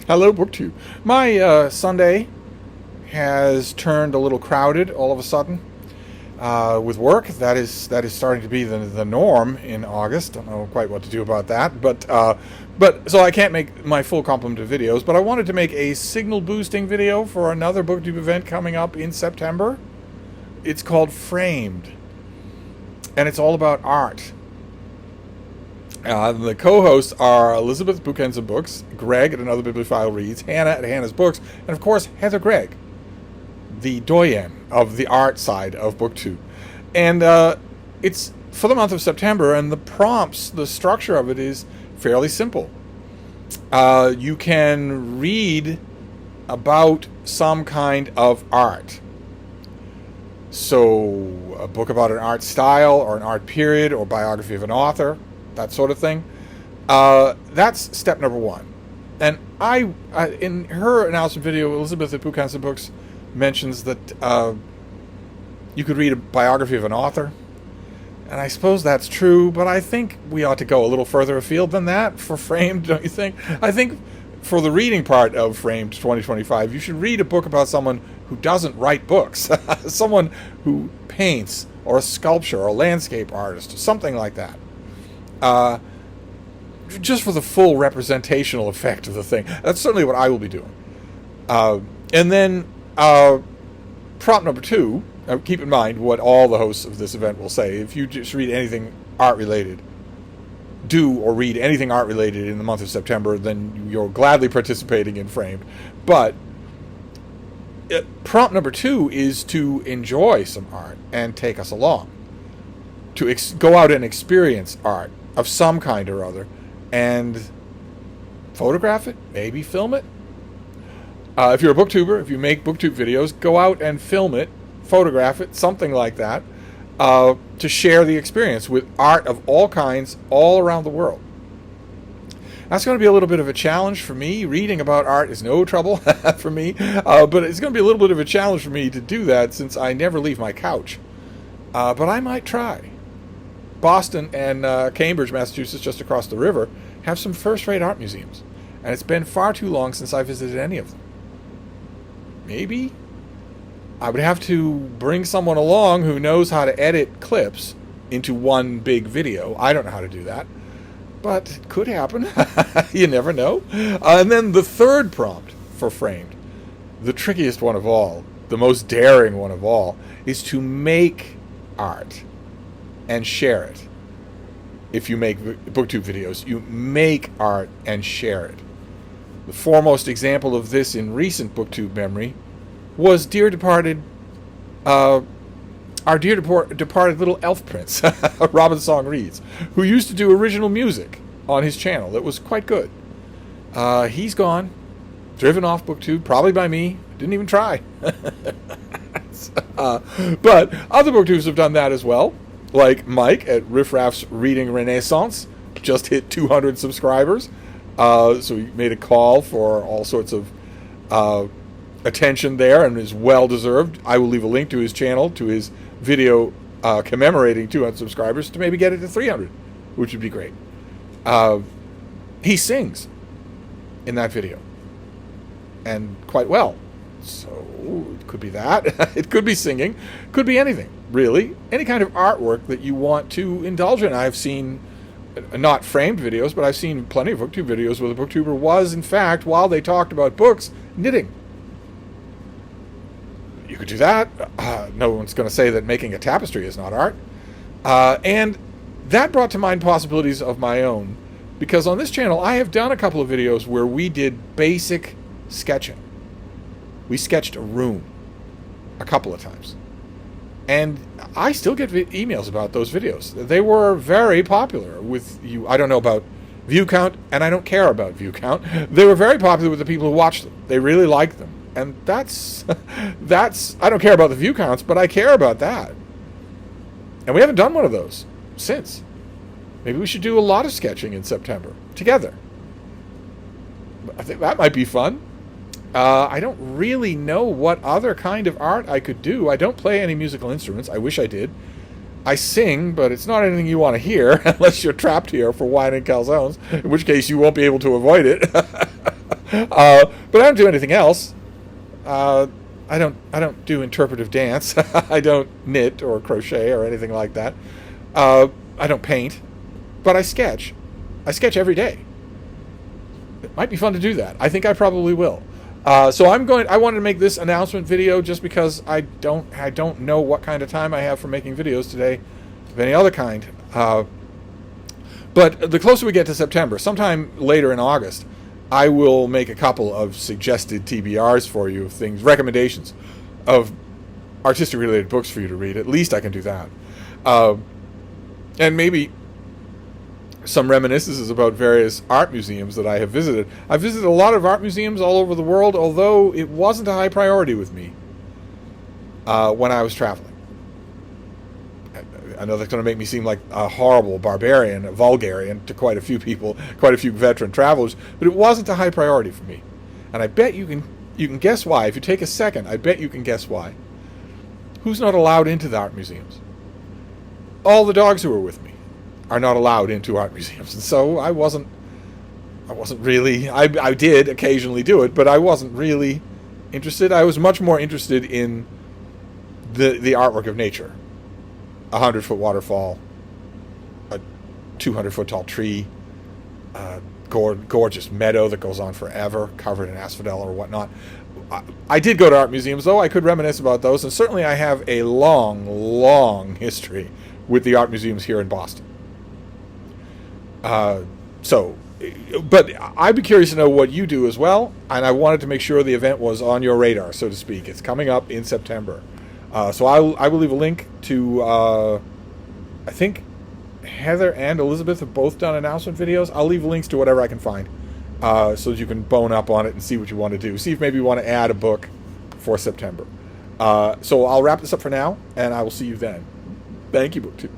Hello, BookTube. My Sunday has turned a little crowded all of a sudden with work. That is starting to be the norm in August. Don't know quite what to do about that, but so I can't make my full complement of videos. But I wanted to make a signal boosting video for another BookTube event coming up in September. It's called Framed, and it's all about art. The co-hosts are Elizabeth Bouqins Books, Gregg at Another Bibliophile Reads, Hannah at Hannah's Books, and of course Heather Gregg, the doyen of the art side of BookTube. And it's for the month of September, and the prompts, the structure of it is fairly simple. You can read about some kind of art. So a book about an art style or an art period or biography of an author, that sort of thing. That's step number one. And I in her announcement video, Elizabeth at Bouqins Books mentions that you could read a biography of an author. And I suppose that's true, but I think we ought to go a little further afield than that for Framed, don't you think? I think for the reading part of Framed 2025, you should read a book about someone who doesn't write books. Someone who paints, or a sculpture, or a landscape artist, or something like that. Just for the full representational effect of the thing. That's certainly what I will be doing. And then prompt number two, keep in mind what all the hosts of this event will say. If you just read anything art-related, or read anything art-related in the month of September, then you're gladly participating in Framed. But prompt number two is to enjoy some art and take us along. To go out and experience art of some kind or other and photograph it, maybe film it. If you're a booktuber, if you make booktube videos, go out and film it, photograph it, something like that, to share the experience with art of all kinds all around the world. That's going to be a little bit of a challenge for me. Reading about art is no trouble for me, but it's going to be a little bit of a challenge for me to do that since I never leave my couch. But I might try. Boston and Cambridge, Massachusetts, just across the river, have some first-rate art museums. And it's been far too long since I visited any of them. Maybe I would have to bring someone along who knows how to edit clips into one big video. I don't know how to do that. But it could happen. You never know. And then the third prompt for Framed, the trickiest one of all, the most daring one of all, is to make art and share it. If you make booktube videos, you make art and share it. The foremost example of this in recent booktube memory was our dear departed little elf prince, Robin Song Reads, who used to do original music on his channel that was quite good. He's gone, driven off booktube, probably by me. Didn't even try. But other booktubers have done that as well. Like Mike at Riff Raff's Reading Renaissance, just hit 200 subscribers. So he made a call for all sorts of attention there, and is well deserved. I will leave a link to his channel, to his video commemorating 200 subscribers, to maybe get it to 300, which would be great. He sings in that video, and quite well. So it could be that. It could be singing. Could be anything, really. Any kind of artwork that you want to indulge in. I've seen, not framed videos, but I've seen plenty of booktube videos where the booktuber was, in fact, while they talked about books, knitting. You could do that. No one's going to say that making a tapestry is not art. And that brought to mind possibilities of my own, because on this channel I have done a couple of videos where we did basic sketching. We sketched a room a couple of times. And I still get emails about those videos. They were very popular with you. I don't know about view count, and I don't care about view count. They were very popular with the people who watched them. They really liked them. And that's I don't care about the view counts, but I care about that. And we haven't done one of those since. Maybe we should do a lot of sketching in September together. I think that might be fun. I don't really know what other kind of art I could do. I don't play any musical instruments. I wish I did. I sing, but it's not anything you want to hear unless you're trapped here for wine and calzones, in which case you won't be able to avoid it. But I don't do anything else. I don't do interpretive dance. I don't knit or crochet or anything like that. I don't paint, but I sketch. I sketch every day. It might be fun to do that. I think I probably will. So I wanted to make this announcement video just because I don't know what kind of time I have for making videos today, of any other kind. But the closer we get to September, sometime later in August, I will make a couple of suggested TBRs for you, recommendations of artistic-related books for you to read. At least I can do that. And maybe some reminiscences about various art museums that I have visited. I've visited a lot of art museums all over the world, although it wasn't a high priority with me when I was traveling. I know that's going to make me seem like a horrible barbarian, a vulgarian to quite a few people, quite a few veteran travelers, but it wasn't a high priority for me. And I bet you can guess why. If you take a second, I bet you can guess why. Who's not allowed into the art museums? All the dogs who were with me are not allowed into art museums. And so I wasn't really, I did occasionally do it, but I wasn't really interested. I was much more interested in the artwork of nature. A 100-foot waterfall, a 200-foot tall tree, a gorgeous meadow that goes on forever, covered in asphodel or whatnot. I did go to art museums, though. I could reminisce about those, and certainly I have a long, long history with the art museums here in Boston. But I'd be curious to know what you do as well, and I wanted to make sure the event was on your radar, so to speak. It's coming up in September. So I will leave a link to, I think Heather and Elizabeth have both done announcement videos. I'll leave links to whatever I can find so that you can bone up on it and see what you want to do. See if maybe you want to add a book for September. So I'll wrap this up for now, and I will see you then. Thank you, BookTube.